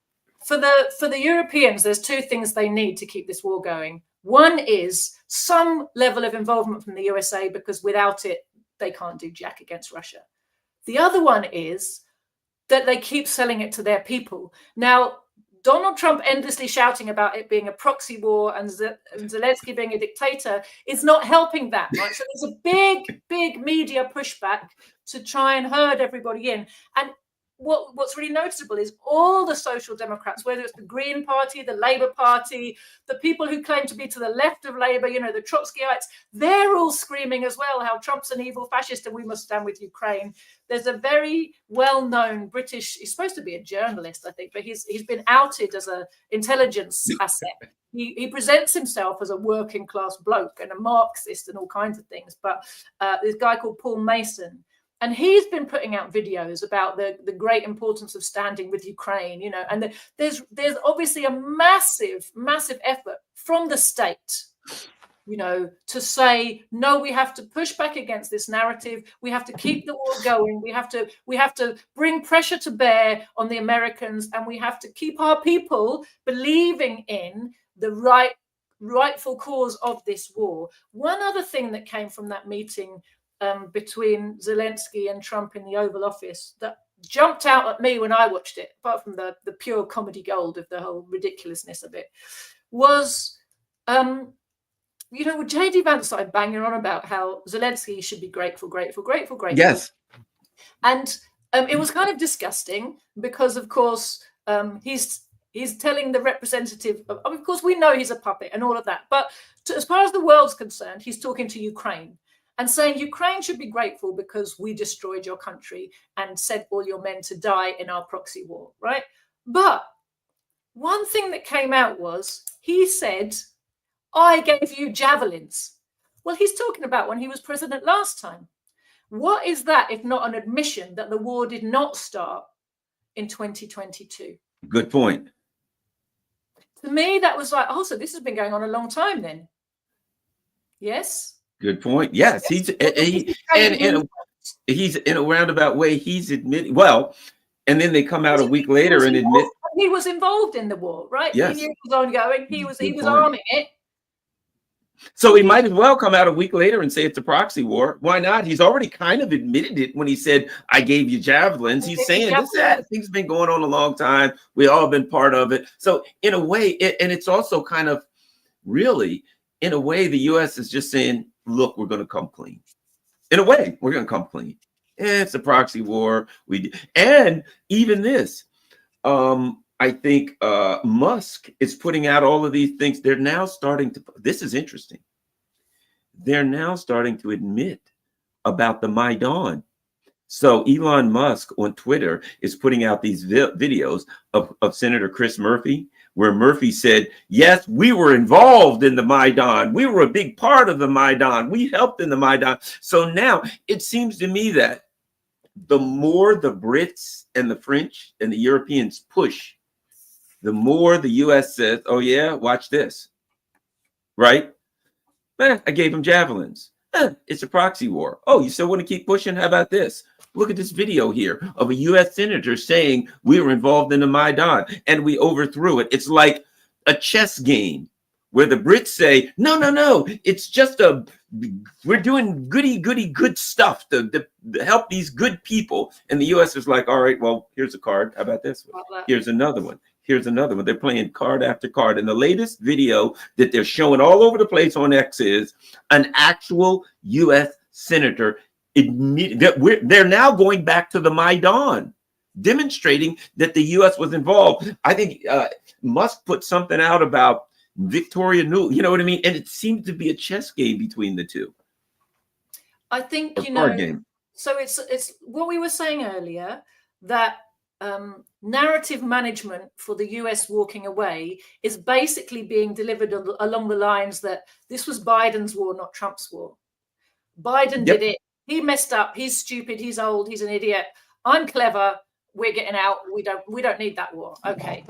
For the Europeans, there's two things they need to keep this war going. One is some level of involvement from the USA, because without it, they can't do jack against Russia. The other one is that they keep selling it to their people. Now, Donald Trump endlessly shouting about it being a proxy war and Zelensky being a dictator is not helping that, right? So there's a big, big media pushback to try and herd everybody in. And what's really noticeable is all the social democrats, whether it's the Green Party, the Labour Party, the people who claim to be to the left of Labour, the Trotskyites, they're all screaming as well how Trump's an evil fascist and we must stand with Ukraine. There's a very well-known British, he's supposed to be a journalist, I think, but he's been outed as an intelligence asset. He presents himself as a working class bloke and a Marxist and all kinds of things. But this guy called Paul Mason, and he's been putting out videos about the great importance of standing with Ukraine, and there's obviously a massive, massive effort from the state, to say, no, we have to push back against this narrative. We have to keep the war going. We have to bring pressure to bear on the Americans, and we have to keep our people believing in the rightful cause of this war. One other thing that came from that meeting between Zelensky and Trump in the Oval Office that jumped out at me when I watched it, apart from the pure comedy gold of the whole ridiculousness of it, was, J.D. Vance started banging on about how Zelensky should be grateful. Yes. And it was kind of disgusting because, of course, he's telling the representative, of course, we know he's a puppet and all of that. But as far as the world's concerned, he's talking to Ukraine and saying Ukraine should be grateful because we destroyed your country and sent all your men to die in our proxy war, right? But one thing that came out was he said, I gave you javelins. Well, he's talking about when he was president last time. What is that if not an admission that the war did not start in 2022? Good point. To me, that was like, so this has been going on a long time then. Yes? Good point. Yes, he's in a roundabout way. He's admitting, and then they come out a week later and admit he was involved in the war, right? Yes. He knew it was ongoing. He was arming it. So he might as well come out a week later and say it's a proxy war. Why not? He's already kind of admitted it when he said, I gave you javelins. He's saying this thing's been going on a long time. We all been part of it. So in a way, and it's also kind of really, in a way, the U.S. is just saying, look, we're going to come clean. In a way, we're going to come clean. It's a proxy war. And even this, I think Musk is putting out all of these things. They're now starting to, this is interesting. They're now starting to admit about the Maidan. So Elon Musk on Twitter is putting out these videos of Senator Chris Murphy, where Murphy said, yes, we were involved in the Maidan. We were a big part of the Maidan. We helped in the Maidan. So now it seems to me that the more the Brits and the French and the Europeans push, the more the U.S. says, oh, yeah, watch this. Right? I gave them javelins. It's a proxy war. Oh, you still want to keep pushing? How about this? Look at this video here of a U.S. senator saying we were involved in the Maidan and we overthrew it. It's like a chess game where the Brits say, no, it's just we're doing good stuff to help these good people. And the U.S. is like, all right, well, here's a card. How about this one? Here's another one. Here's another one. They're playing card after card. And the latest video that they're showing all over the place on X is an actual U.S. senator they're now going back to the Maidan, demonstrating that the U.S. was involved. I think Musk put something out about Victoria Nuland, you know what I mean? And it seemed to be a chess game between the two. I think, card game. So it's what we were saying earlier, that narrative management for the US walking away is basically being delivered along the lines that this was Biden's war, not Trump's war. Biden did it. He messed up. He's stupid. He's old. He's an idiot. I'm clever. We're getting out. We don't need that war. Okay.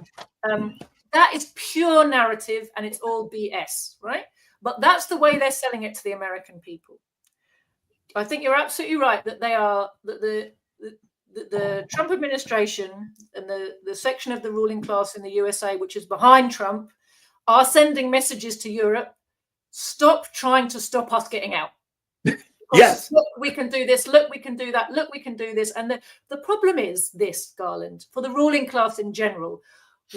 That is pure narrative, and it's all BS, right? But that's the way they're selling it to the American people. I think you're absolutely right that they are the Trump administration and the section of the ruling class in the USA, which is behind Trump, are sending messages to Europe. Stop trying to stop us getting out. Yes. Look, we can do this. Look, we can do that. Look, we can do this. And the problem is this, Garland, for the ruling class in general,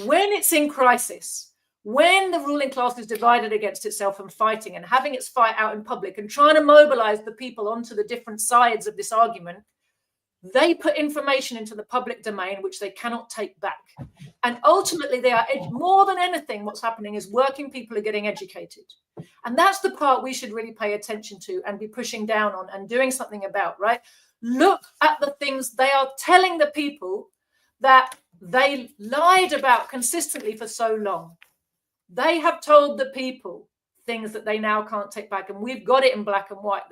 when it's in crisis, when the ruling class is divided against itself and fighting and having its fight out in public and trying to mobilize the people onto the different sides of this argument, they put information into the public domain which they cannot take back. And ultimately, they are more than anything, what's happening is working people are getting educated. And that's the part we should really pay attention to and be pushing down on and doing something about, right? Look at the things they are telling the people that they lied about consistently for so long. They have told the people things that they now can't take back. And we've got it in black and white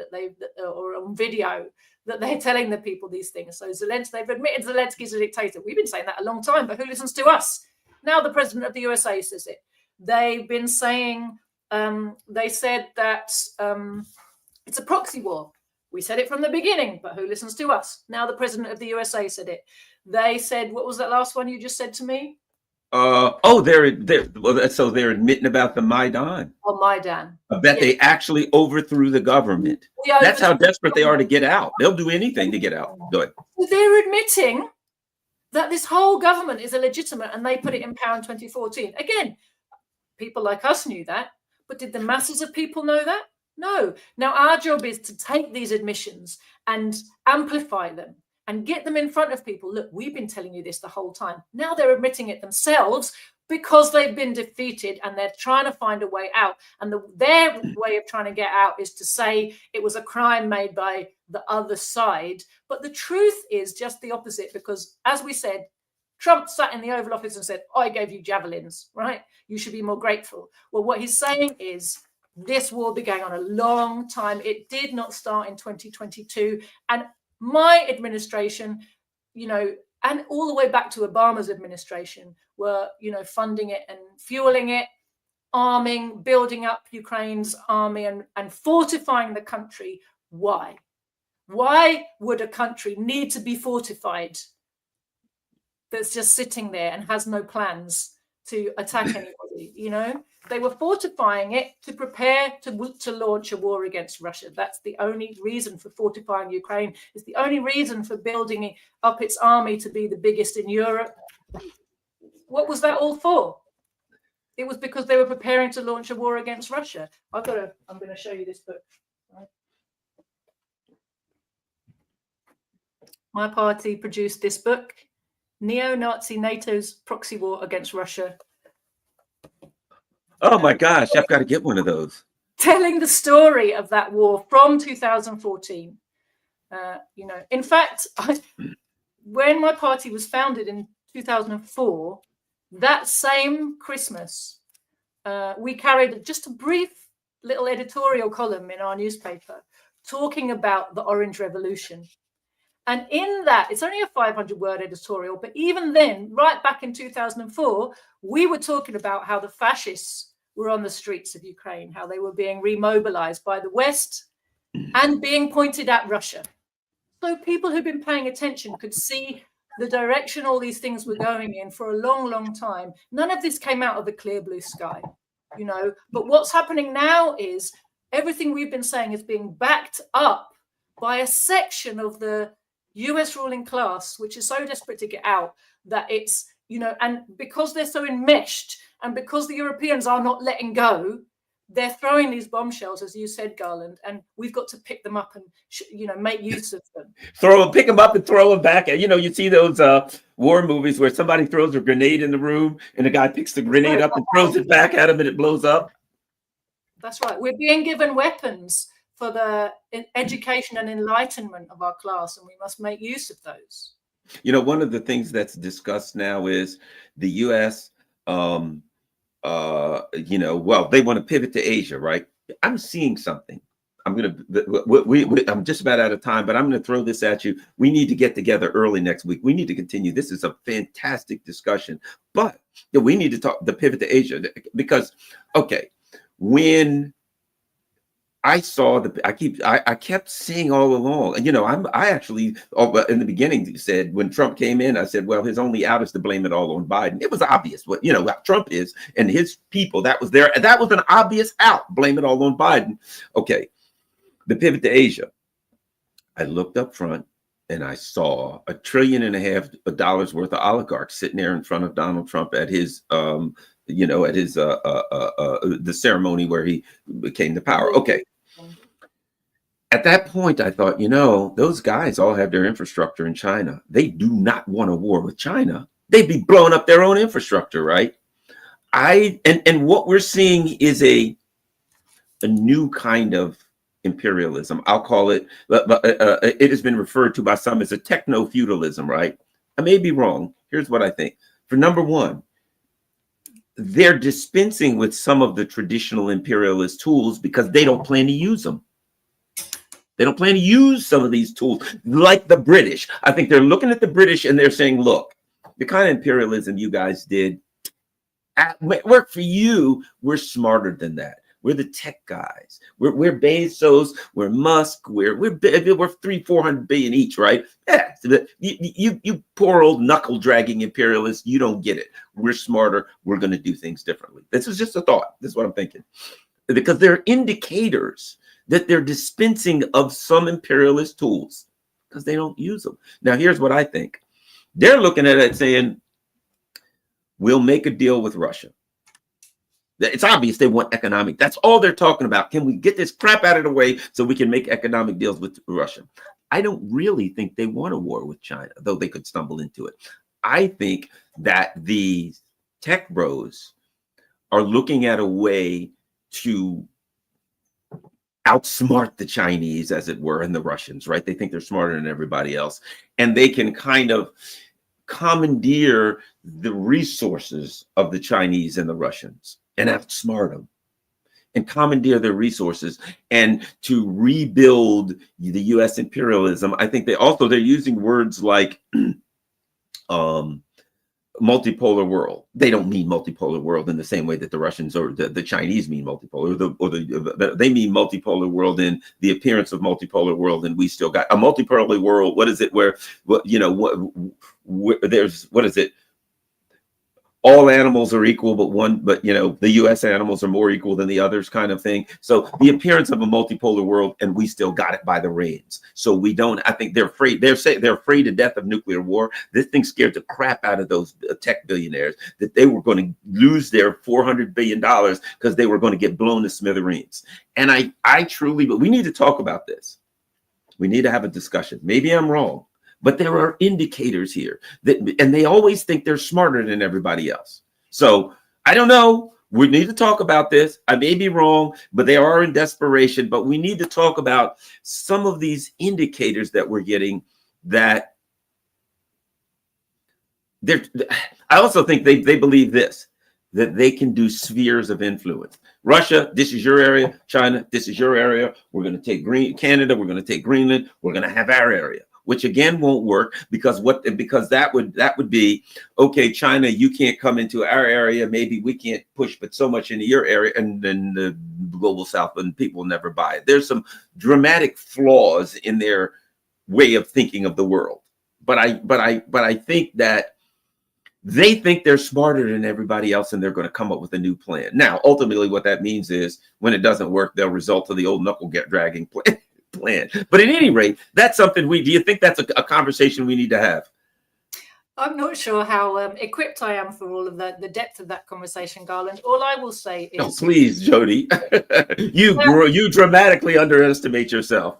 or on video that they're telling the people these things. So they've admitted Zelensky's a dictator. We've been saying that a long time, but who listens to us? Now the president of the USA says it. They've been saying, they said that it's a proxy war. We said it from the beginning, but who listens to us? Now the president of the USA said it. They said, what was that last one you just said to me? So they're admitting about the Maidan. Oh, Maidan. That they actually overthrew the government. That's how desperate they are to get out. They'll do anything to get out. Go ahead. They're admitting that this whole government is illegitimate and they put it in power in 2014. Again, people like us knew that, but did the masses of people know that? No. Now our job is to take these admissions and amplify them and get them in front of people. Look, we've been telling you this the whole time. Now they're admitting it themselves because they've been defeated and they're trying to find a way out. And their way of trying to get out is to say it was a crime made by the other side. But the truth is just the opposite, because as we said, Trump sat in the Oval Office and said, I gave you javelins, right? You should be more grateful. Well, what he's saying is this war been going on a long time. It did not start in 2022. And my administration, and all the way back to Obama's administration were, funding it and fueling it, arming, building up Ukraine's army and fortifying the country. Why? Why would a country need to be fortified that's just sitting there and has no plans to attack anybody? They were fortifying it to prepare to launch a war against Russia. That's the only reason for fortifying Ukraine. It's the only reason for building up its army to be the biggest in Europe. What was that all for? It was because they were preparing to launch a war against Russia. I'm going to show you this book. Right? My party produced this book, Neo-Nazi NATO's Proxy War Against Russia. Oh my gosh, I've got to get one of those. Telling the story of that war from 2014. In fact, when my party was founded in 2004, that same Christmas, we carried just a brief little editorial column in our newspaper talking about the Orange Revolution. And in that, it's only a 500-word editorial, but even then, right back in 2004, we were talking about how the fascists were on the streets of Ukraine, how they were being remobilized by the West and being pointed at Russia. So people who've been paying attention could see the direction all these things were going in for a long, long time. None of this came out of the clear blue sky, But what's happening now is everything we've been saying is being backed up by a section of the US ruling class, which is so desperate to get out that it's, and because they're so enmeshed and because the Europeans are not letting go, they're throwing these bombshells, as you said, Garland, and we've got to pick them up and, make use of them. Pick them up and throw them back. You see those war movies where somebody throws a grenade in the room and the guy picks the grenade up and throws it back at him and it blows up. That's right. We're being given weapons for the education and enlightenment of our class, and we must make use of those. You know, one of the things that's discussed now is the U.S. You know, well, they want to pivot to Asia, right? I'm seeing something. I'm just about out of time, but I'm going to throw this at you. We need to get together early next week. We need to continue. This is a fantastic discussion, but we need to talk the pivot to Asia because, okay, when I saw I kept saying all along, and you know, I actually in the beginning said when Trump came in, I said, well, his only out is to blame it all on Biden. It was obvious what, you know, what Trump is and his people. That was there. That was an obvious out. Blame it all on Biden. Okay. The pivot to Asia. I looked up front and I saw $1.5 trillion worth of oligarchs sitting there in front of Donald Trump at his, you know, at his the ceremony where he came to power. Okay. At that point, I thought, you know, those guys all have their infrastructure in China. They do not want a war with China. They'd be blowing up their own infrastructure, right? And what we're seeing is a new kind of imperialism. I'll call it, it has been referred to by some as a technofudalism, right? I may be wrong. Here's what I think. For number one, they're dispensing with some of the traditional imperialist tools because they don't plan to use them. They don't plan to use some of these tools like the British. I think they're looking at the British and they're saying, look, the kind of imperialism you guys did work for you. We're smarter than that. We're the tech guys. We're Bezos. We're Musk. We're 300-400 billion each, right? Yeah. You poor old knuckle dragging imperialists. You don't get it. We're smarter. We're going to do things differently. This is just a thought. This is what I'm thinking, because there are indicators that they're dispensing of some imperialist tools because they don't use them. Now, here's what I think. They're looking at it saying, we'll make a deal with Russia. It's obvious they want economic. That's all they're talking about. Can we get this crap out of the way so we can make economic deals with Russia? I don't really think they want a war with China, though they could stumble into it. I think that the tech bros are looking at a way to outsmart the Chinese, as it were, and the Russians, right? They think they're smarter than everybody else. And they can kind of commandeer the resources of the Chinese and the Russians and outsmart them and commandeer their resources and to rebuild the U.S. imperialism. I think they're using words like multipolar world. They don't mean multipolar world in the same way that the Russians or the Chinese mean multipolar. They mean multipolar world in the appearance of multipolar world, and we still got a multipolar world. What is it? Where you know there's what is it? All animals are equal, but you know, the U.S. animals are more equal than the others, kind of thing. So the appearance of a multipolar world, and we still got it by the reins. So we don't. I think they're afraid. They're afraid to death of nuclear war. This thing scared the crap out of those tech billionaires that they were going to lose their $400 billion because they were going to get blown to smithereens. And I truly, but we need to talk about this. We need to have a discussion. Maybe I'm wrong. But there are indicators here and they always think they're smarter than everybody else. So I don't know. We need to talk about this. I may be wrong, but they are in desperation. But we need to talk about some of these indicators that we're getting that I also think they believe this, that they can do spheres of influence. Russia, this is your area. China, this is your area. We're going to take Canada. We're going to take Greenland. We're going to have our area, which again won't work because that would be, okay, China, you can't come into our area. Maybe we can't push but so much into your area, and then the global South, and people will never buy it. There's some dramatic flaws in their way of thinking of the world. But I think that they think they're smarter than everybody else, and they're going to come up with a new plan. Now, ultimately, what that means is when it doesn't work, they'll result to the old knuckle dragging plan. But at any rate, that's something do you think that's a conversation we need to have? I'm not sure how equipped I am for all of the depth of that conversation, Garland. All I will say is, oh, please, Jodi, you dramatically underestimate yourself.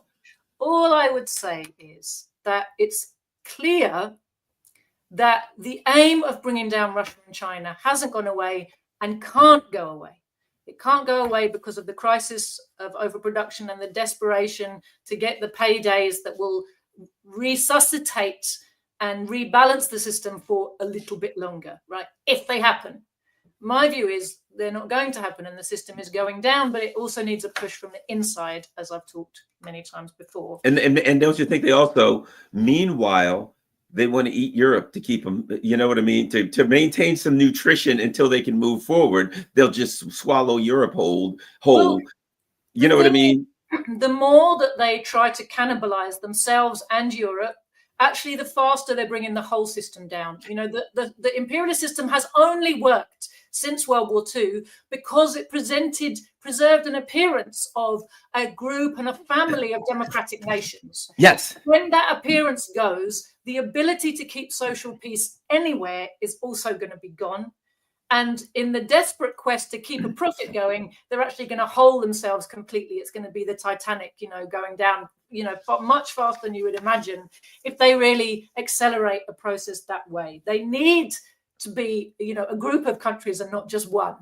All I would say is that it's clear that the aim of bringing down Russia and China hasn't gone away and can't go away. It can't go away because of the crisis of overproduction and the desperation to get the paydays that will resuscitate and rebalance the system for a little bit longer, right? If they happen. My view is they're not going to happen and the system is going down, but it also needs a push from the inside, as I've talked many times before. And don't you think they also, meanwhile, they want to eat Europe to keep them, you know what I mean, to maintain some nutrition until they can move forward. They'll just swallow Europe whole. Well, you know what I mean? The more that they try to cannibalize themselves and Europe, actually, the faster they're bringing the whole system down. You know, the imperialist system has only worked since World War II because it preserved an appearance of a group and a family of democratic nations. Yes. When that appearance goes, the ability to keep social peace anywhere is also going to be gone. And in the desperate quest to keep a profit going, they're actually going to hole themselves completely. It's going to be the Titanic, you know, going down, you know, much faster than you would imagine if they really accelerate a process that way. They need to be, you know, a group of countries and not just one.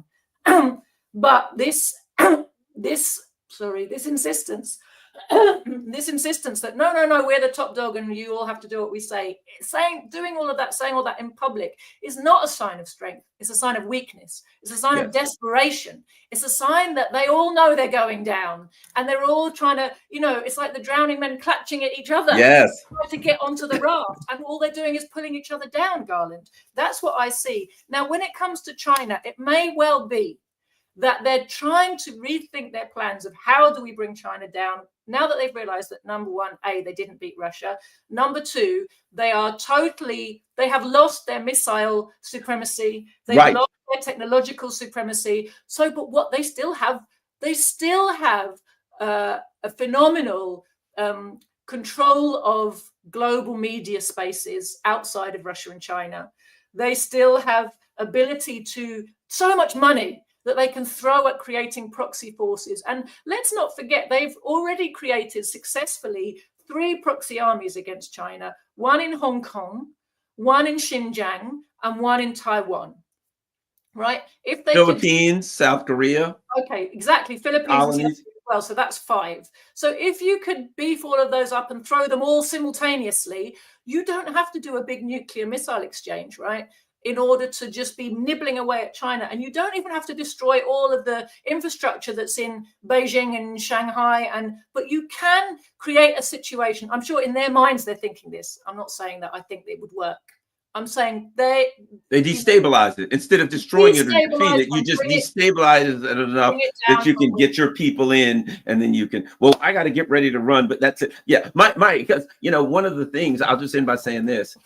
But this insistence that no, we're the top dog and you all have to do what we say, saying all that in public is not a sign of strength. It's a sign of weakness. It's a sign of desperation. It's a sign that they all know they're going down and they're all trying to, you know, it's like the drowning men clutching at each other to get onto the raft, and all they're doing is pulling each other down, Garland. That's what I see. Now, when it comes to China, it may well be that they're trying to rethink their plans of how do we bring China down now that they've realized that, number one, they didn't beat Russia. Number two, they have lost their missile supremacy. They've lost their technological supremacy. So, but what they still have a phenomenal control of global media spaces outside of Russia and China. They still have ability to so much money that they can throw at creating proxy forces. And let's not forget, they've already created successfully 3 proxy armies against China, one in Hong Kong, one in Xinjiang, and one in Taiwan. Right? If they Philippines, South Korea. Okay, exactly. Philippines as well, so that's 5. So if you could beef all of those up and throw them all simultaneously, you don't have to do a big nuclear missile exchange, right? In order to just be nibbling away at China. And you don't even have to destroy all of the infrastructure that's in Beijing and Shanghai. But you can create a situation. I'm sure in their minds they're thinking this. I'm not saying that I think it would work. I'm saying they destabilize it. Instead of destroying it or defeating it, you just destabilize it enough that you can get your people in, and then you can, well, I got to get ready to run, but that's it. Yeah, because, you know, one of the things, I'll just end by saying this.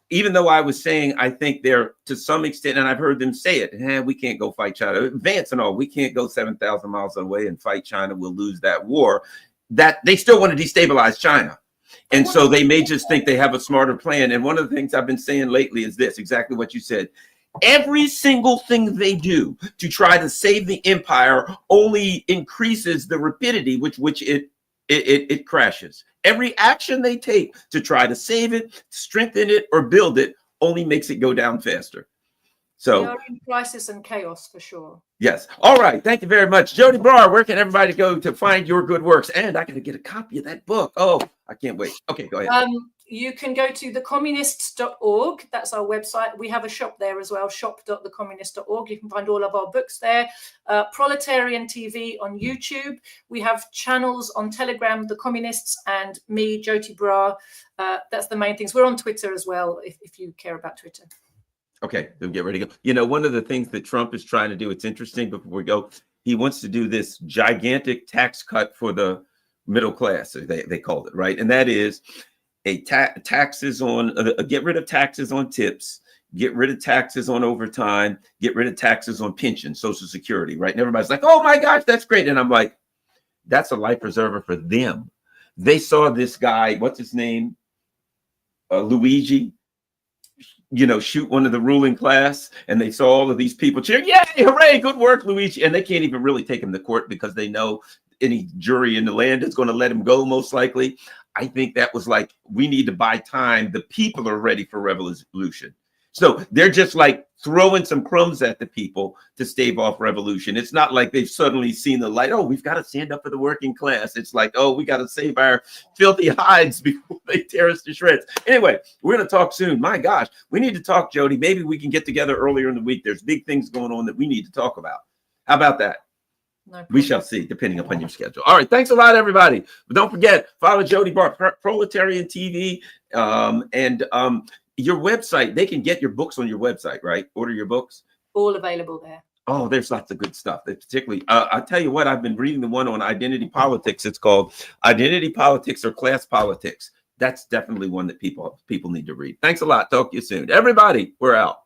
Even though I was saying, I think they're to some extent, and I've heard them say it, we can't go fight China. Vance and all, we can't go 7,000 miles away and fight China. We'll lose that war. That they still want to destabilize China. And so they may just think they have a smarter plan. And one of the things I've been saying lately is this, exactly what you said. Every single thing they do to try to save the empire only increases the rapidity with which it crashes. Every action they take to try to save it, strengthen it, or build it only makes it go down faster. So we are in crisis and chaos for sure. Yes. All right. Thank you very much. Joti Brar, where can everybody go to find your good works? And I got to get a copy of that book. Oh, I can't wait. Okay, go ahead. You can go to thecommunists.org. That's our website. We have a shop there as well, shop.thecommunist.org. You can find all of our books there. Proletarian TV on YouTube. We have channels on Telegram, The Communists, and me, Joti Brar. That's the main things. We're on Twitter as well, if you care about Twitter. Okay, then get ready to go. You know, one of the things that Trump is trying to do, it's interesting before we go, he wants to do this gigantic tax cut for the middle class, they called it, right? And that is taxes on, get rid of taxes on tips, get rid of taxes on overtime, get rid of taxes on pension, Social Security, right? And everybody's like, oh my gosh, that's great. And I'm like, that's a life preserver for them. They saw this guy, what's his name? Luigi, you know, shoot one of the ruling class, and they saw all of these people cheering, yay, hooray, good work, Luigi. And they can't even really take him to court because they know any jury in the land is going to let him go, most likely. I think that was like, we need to buy time. The people are ready for revolution. So they're just like throwing some crumbs at the people to stave off revolution. It's not like they've suddenly seen the light. Oh, we've got to stand up for the working class. It's like, oh, we got to save our filthy hides before they tear us to shreds. Anyway, we're going to talk soon. My gosh, we need to talk, Joti. Maybe we can get together earlier in the week. There's big things going on that we need to talk about. How about that? No, we shall see, depending upon your schedule. All right. Thanks a lot, everybody. But don't forget, follow Joti Brar, Proletarian TV, and your website. They can get your books on your website, right? Order your books. All available there. Oh, there's lots of good stuff. Particularly, I'll tell you what, I've been reading the one on identity politics. It's called Identity Politics or Class Politics. That's definitely one that people need to read. Thanks a lot. Talk to you soon. Everybody, we're out.